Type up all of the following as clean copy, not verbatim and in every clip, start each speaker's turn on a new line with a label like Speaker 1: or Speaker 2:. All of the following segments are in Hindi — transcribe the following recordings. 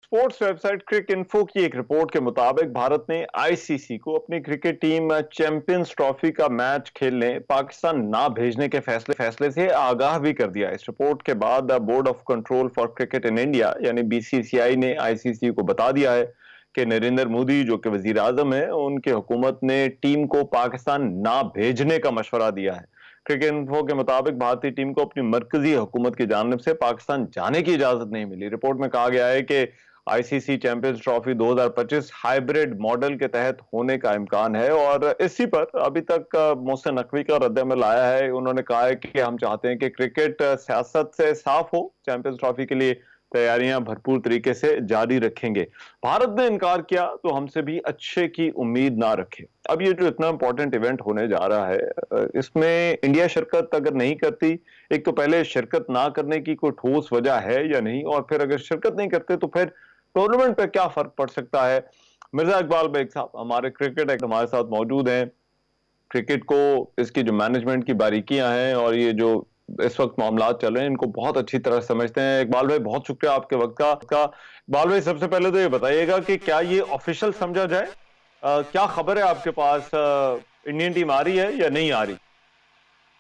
Speaker 1: स्पोर्ट्स वेबसाइट क्रिक इन्फो की एक रिपोर्ट के मुताबिक भारत ने आईसीसी को अपनी क्रिकेट टीम चैंपियंस ट्रॉफी का मैच खेलने पाकिस्तान ना भेजने के फैसले से आगाह भी कर दिया। इस रिपोर्ट के बाद board of control for cricket in India यानी बीसीसीआई ने आईसीसी को बता दिया है कि नरेंद्र मोदी जो कि वजीर आजम है, उनकी हुकूमत ने टीम को पाकिस्तान ना भेजने का मशवरा दिया है। क्रिकेट इन्फो के मुताबिक भारतीय टीम को अपनी मरकजी हुकूमत की जानिब से पाकिस्तान जाने की इजाजत नहीं मिली। रिपोर्ट में कहा गया है कि ICC champions trophy 2025 hybrid model के तहत होने का इम्कान है और इसी पर अभी तक मोहसिन नकवी का रद्द-ए-अमल आया है। उन्होंने कहा है कि हम चाहते हैं कि क्रिकेट सियासत से साफ हो, चैंपियंस ट्रॉफी के लिए तैयारियां भरपूर तरीके से जारी रखेंगे। भारत ने इनकार किया तो हमसे भी अच्छे की उम्मीद ना रखे। अब ये जो इतना इंपॉर्टेंट इवेंट होने जा रहा है, इसमें इंडिया शिरकत अगर नहीं करती, एक तो पहले शिरकत ना करने की कोई ठोस वजह है या नहीं, और फिर अगर शिरकत नहीं करते तो फिर टूर्नामेंट पे क्या फर्क पड़ सकता है। मिर्जा इकबाल बेग साहब हमारे क्रिकेट एक्ट हमारे साथ मौजूद हैं। क्रिकेट को, इसकी जो मैनेजमेंट की बारीकियां हैं और ये जो इस वक्त मामला चल रहे हैं, इनको बहुत अच्छी तरह समझते हैं। इकबाल भाई, बहुत शुक्रिया आपके वक्त का। इकबाल भाई, सबसे पहले तो ये बताइएगा कि क्या ये ऑफिशियल समझा जाए, क्या खबर है आपके पास, इंडियन टीम आ रही है या नहीं आ रही?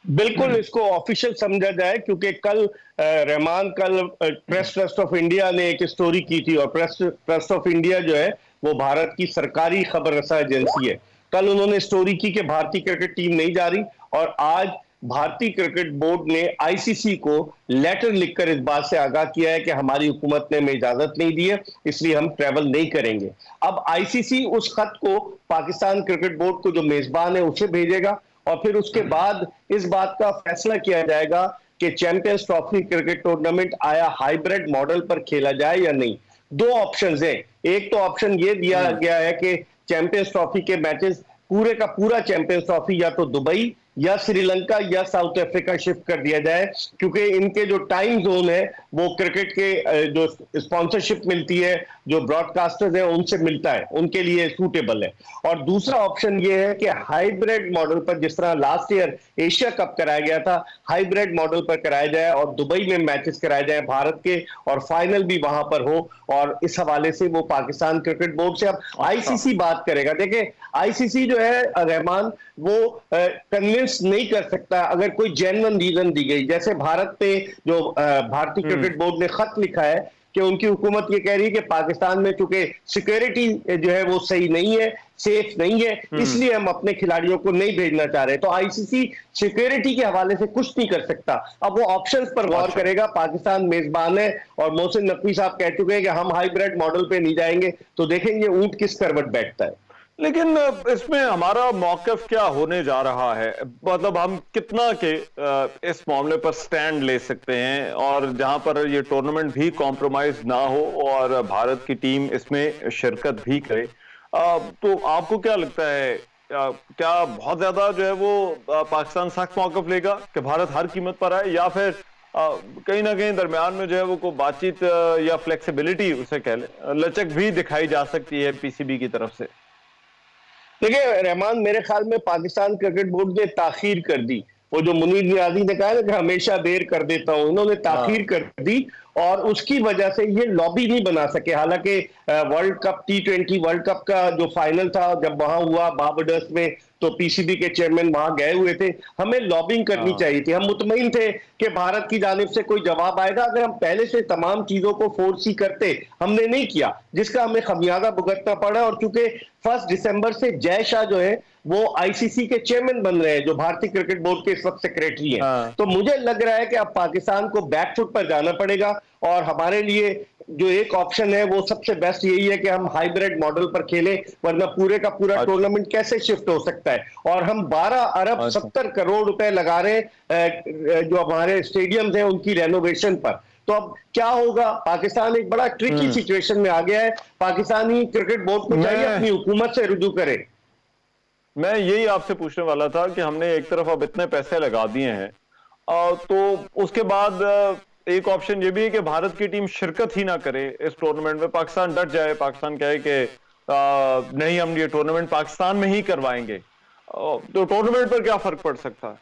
Speaker 2: बिल्कुल इसको ऑफिशियल समझा जाए, क्योंकि कल Rahman press trust of India ने एक स्टोरी की थी, और प्रेस ट्रस्ट ऑफ इंडिया जो है वो भारत की सरकारी खबर रसा एजेंसी है। कल उन्होंने स्टोरी की कि भारतीय क्रिकेट टीम नहीं जा रही, और आज भारतीय क्रिकेट बोर्ड ने आईसीसी को लेटर लिखकर इस बात से आगाह किया है कि हमारी हुकूमत ने हमें इजाजत नहीं दी है, इसलिए हम ट्रैवल नहीं करेंगे। अब आईसीसी उस खत को पाकिस्तान क्रिकेट बोर्ड को, जो मेजबान है, उसे भेजेगा, और फिर उसके बाद इस बात का फैसला किया जाएगा कि चैंपियंस ट्रॉफी क्रिकेट टूर्नामेंट आया हाइब्रिड मॉडल पर खेला जाए या नहीं। दो ऑप्शंस हैं। एक तो ऑप्शन ये दिया गया है कि चैंपियंस ट्रॉफी के मैचेस पूरे का पूरा चैंपियंस ट्रॉफी या तो दुबई या श्रीलंका या साउथ अफ्रीका शिफ्ट कर दिया जाए, क्योंकि इनके जो टाइम जोन है वो क्रिकेट के जो स्पॉन्सरशिप मिलती है, जो ब्रॉडकास्टर्स हैं उनसे मिलता है, उनके लिए सूटेबल है। और दूसरा ऑप्शन ये है कि हाइब्रिड मॉडल पर, जिस तरह लास्ट ईयर एशिया कप कराया गया था, हाइब्रिड मॉडल पर कराया जाए और दुबई में मैचेस कराए जाए भारत के, और फाइनल भी वहां पर हो। और इस हवाले से वो पाकिस्तान क्रिकेट बोर्ड से अब आईसीसी बात करेगा। देखिए, आईसीसी जो है रहमान, वो कन्विंस नहीं कर सकता अगर कोई जेन्युइन रीजन दी गई। जैसे भारत पे जो भारतीय क्रिकेट बोर्ड ने खत लिखा है कि उनकी हुकूमत ये कह रही है कि पाकिस्तान में चूंकि सिक्योरिटी जो है वो सही नहीं है, सेफ नहीं है, इसलिए हम अपने खिलाड़ियों को नहीं भेजना चाह रहे। तो आईसीसी सिक्योरिटी के हवाले से कुछ नहीं कर सकता। अब वो ऑप्शंस पर गौर करेगा। पाकिस्तान मेजबान है और मोहसिन नकवी साहब कह चुके हैं कि हम हाइब्रिड मॉडल पे नहीं जाएंगे, तो देखेंगे ऊंट किस करवट बैठता है।
Speaker 1: लेकिन इसमें हमारा मौकफ क्या होने जा रहा है, मतलब हम कितना के इस मामले पर स्टैंड ले सकते हैं, और जहां पर ये टूर्नामेंट भी कॉम्प्रोमाइज ना हो और भारत की टीम इसमें शिरकत भी करे। तो आपको क्या लगता है, क्या बहुत ज्यादा जो है वो पाकिस्तान सख्त मौकफ लेगा कि भारत हर कीमत पर आए, या फिर कहीं ना कहीं दरमियान में जो है वो को बातचीत या फ्लेक्सिबिलिटी, उसे कह ले, लचक भी दिखाई जा सकती है पीसीबी की तरफ से?
Speaker 2: देखिए रहमान, मेरे ख्याल में पाकिस्तान क्रिकेट बोर्ड ने ताखीर कर दी। वो जो मुनीर नियाजी ने कहा ना कि हमेशा देर कर देता हूं, उन्होंने ताखीर कर दी, और उसकी वजह से ये लॉबी नहीं बना सके। हालांकि world cup T20 world cup का जो फाइनल था, जब वहां हुआ बारबाडोस में, तो पीसीबी के चेयरमैन वहां गए हुए थे। हमें लॉबिंग करनी चाहिए थी। हम मुतमईन थे कि भारत की जानिब से कोई जवाब आएगा, अगर हम पहले से तमाम चीजों को फोर्स करते। हमने नहीं किया, जिसका हमें खमियाजा भुगतना पड़ा। और चूंकि 1 दिसंबर से जय शाह जो है वो आईसीसी के चेयरमैन बन रहे हैं, जो भारतीय क्रिकेट बोर्ड के इस वक्त सेक्रेटरी हैं। तो मुझे लग रहा है कि अब पाकिस्तान को बैकफुट पर जाना पड़ेगा, और हमारे लिए जो एक ऑप्शन है वो सबसे बेस्ट यही है कि हम हाइब्रिड मॉडल पर खेलें, वरना पूरे का पूरा टूर्नामेंट कैसे शिफ्ट हो सकता है। और हम 12 अरब 70 करोड़ रुपए लगा रहे हैं जो हमारे स्टेडियम्स हैं उनकी रेनोवेशन पर। तो अब क्या होगा? पाकिस्तान एक बड़ा ट्रिकी सिचुएशन में आ गया है। पाकिस्तानी क्रिकेट बोर्ड को चाहिए अपनी हुकूमत से रुजू करे।
Speaker 1: मैं यही आपसे पूछने वाला था कि हमने एक तरफ अब इतने पैसे लगा दिए हैं, तो उसके बाद एक ऑप्शन ये भी है कि भारत की टीम शिरकत ही ना करे इस टूर्नामेंट में, पाकिस्तान डट जाए, पाकिस्तान कहे कि नहीं, हम ये टूर्नामेंट पाकिस्तान में ही करवाएंगे। तो टूर्नामेंट पर क्या फर्क पड़ सकता है?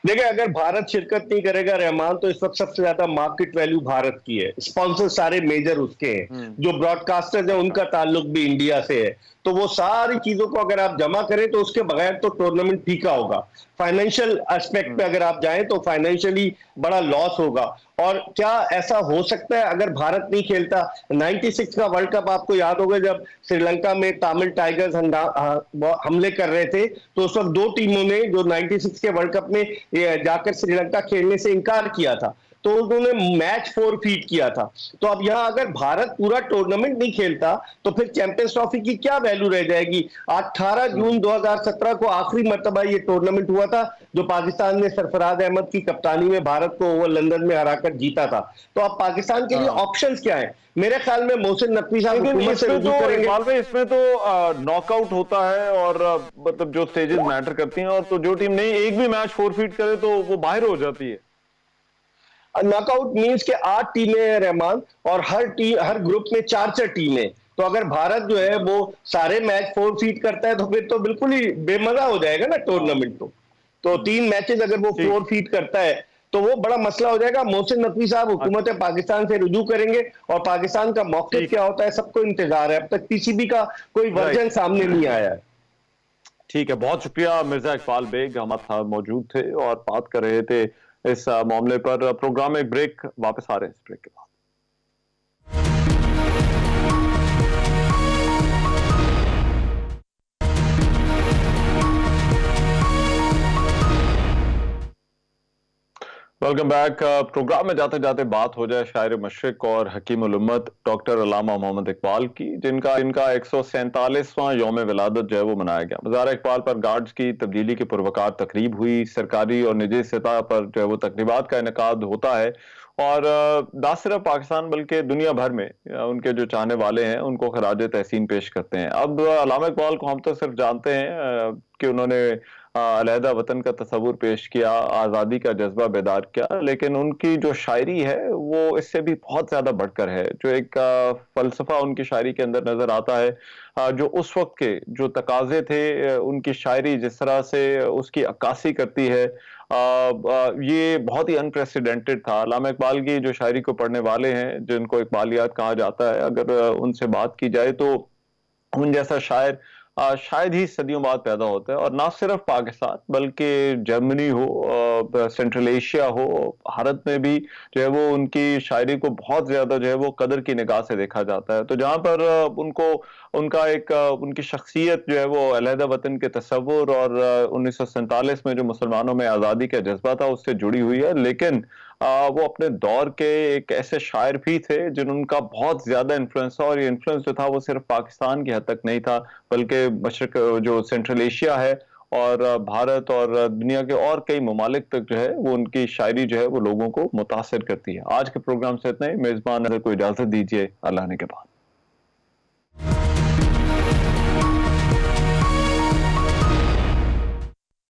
Speaker 2: देखिए, अगर भारत शिरकत नहीं करेगा रहमान, तो इस वक्त सबसे ज्यादा मार्केट वैल्यू भारत की है, स्पॉन्सर सारे मेजर उसके हैं, जो ब्रॉडकास्टर्स हैं उनका ताल्लुक भी इंडिया से है। तो वो सारी चीजों को अगर आप जमा करें तो उसके बगैर तो टूर्नामेंट फीका होगा। फाइनेंशियल एस्पेक्ट पे अगर आप जाएं तो फाइनेंशियली बड़ा लॉस होगा। और क्या ऐसा हो सकता है अगर भारत नहीं खेलता? 96 का वर्ल्ड कप आपको याद होगा, जब श्रीलंका में तमिल टाइगर्स हमले कर रहे थे, तो उस वक्त दो टीमों ने जो 96 के वर्ल्ड कप में जाकर श्रीलंका खेलने से इनकार किया था, तो उन्होंने मैच फोरफीट किया था। तो अब यहां अगर भारत पूरा टूर्नामेंट नहीं खेलता तो फिर चैंपियंस ट्रॉफी की क्या वैल्यू रह जाएगी? 18 जून 2017 को आखिरी मर्तबा ये टूर्नामेंट हुआ था, जो पाकिस्तान ने सरफराज अहमद की कप्तानी में भारत को ओवर लंदन में हराकर जीता था। तो अब पाकिस्तान के लिए ऑप्शंस क्या है? मेरे ख्याल में मोहसिन नकवी साहब हुकूमत से रुजू करेंगे।
Speaker 1: इसमें तो नॉकआउट होता है और मतलब जो स्टेजेस मैटर करती हैं, और तो जो टीम नहीं एक भी मैच फोरफीट करे तो वो बाहर हो जाती है।
Speaker 2: नॉकआउट मींस के 8 टीमें हैं रहमान, और हर ग्रुप में 4-4 टीमें। तो अगर भारत जो है वो सारे मैच फोरफीट करता है तो फिर तो बिल्कुल ही बेमजा हो जाएगा ना टूर्नामेंट। तो 3 मैचेस अगर वो फोरफीट करता है तो वो बड़ा मसला हो जाएगा। मोहसिन नकवी साहब हुकूमत पाकिस्तान से रुजू करेंगे, और पाकिस्तान का मौक़िफ़ क्या होता है सबको इंतजार है। अब तक पीसीबी का कोई वर्जन सामने नहीं आया है।
Speaker 1: ठीक है, बहुत शुक्रिया मिर्जा इकबाल बेग हमारे साथ मौजूद थे और बात कर रहे थे इस मामले पर। प्रोग्राम में एक ब्रेक, वापस आ रहे हैं इस ब्रेक के बाद। Welcome back. प्रोग्राम में जाते जाते बात हो जाए शायर मशरिक और हकीम उल उम्मत डॉक्टर अल्लामा मोहम्मद इकबाल की, जिनका 147वां यौम विलादत जो है वो मनाया गया। मज़ार इकबाल पर गार्ड्स की तब्दीली की पुरवकार तकरीब हुई। सरकारी और निजी सतह पर जो है वो तकरीबात का इनेकाद होता है, और ना सिर्फ पाकिस्तान बल्कि दुनिया भर में उनके जो चाहने वाले हैं उनको खराज तहसीन पेश करते हैं। अब अल्लामा इकबाल को हम तो सिर्फ जानते हैं कि उन्होंने अलहदा वतन का तस्वुर पेश किया, आज़ादी का जज्बा बेदार किया, लेकिन उनकी जो शायरी है वो इससे भी बहुत ज़्यादा बढ़कर है। जो एक फ़लसफ़ा उनकी शायरी के अंदर नज़र आता है, जो उस वक्त के जो तकाज़े थे, उनकी शायरी जिस तरह से उसकी अक्कासी करती है, ये बहुत ही अनप्रेसिडेंटेड था। अल्लामा इकबाल की जो शायरी को पढ़ने वाले हैं, जिनको इकबालियात कहा जाता है, अगर उनसे बात की जाए तो उन जैसा शायर शायद ही सदियों बाद पैदा होता है। और ना सिर्फ पाकिस्तान बल्कि जर्मनी हो, सेंट्रल एशिया हो, भारत में भी जो है वो उनकी शायरी को बहुत ज्यादा जो है वो कदर की निगाह से देखा जाता है। तो जहां पर उनको उनका एक उनकी शख्सियत जो है वो अलहदा वतन के तस्वुर और 1947 में जो मुसलमानों में आज़ादी का जज्बा था उससे जुड़ी हुई है, लेकिन वो अपने दौर के एक ऐसे शायर भी थे जिनका बहुत ज्यादा इन्फ्लुएंस था, और ये इन्फ्लुएंस जो था वो सिर्फ पाकिस्तान की हद तक नहीं था बल्कि मशरक जो सेंट्रल एशिया है और भारत और दुनिया के और कई ममालिक तक जो है वो उनकी शायरी जो है वो लोगों को मुतासिर करती है। आज के प्रोग्राम से इतना ही। मेजबान को इजाजत दीजिए, अल्लाह ने के बाद।